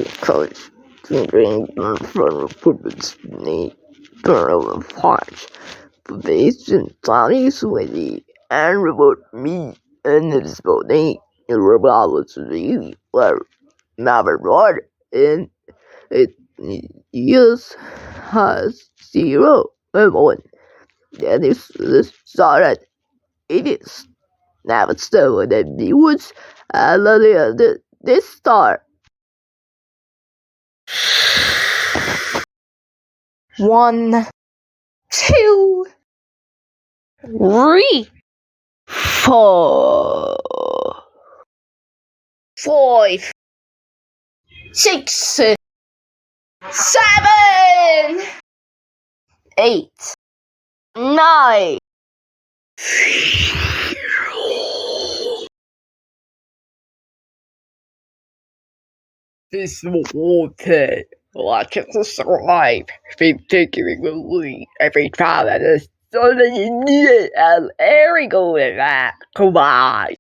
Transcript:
because children from purpose need turnover parts. Based on studies with the and about me and his body, the robot was really well never brought in it use has 0 and 1. That is the solid. It is never so that the woods this star. 1, 2, 3, 4, 5, 6, 7, 8, 9. This water, like it's a survive, been taking away every time that the sun is near and airy going back. Come on.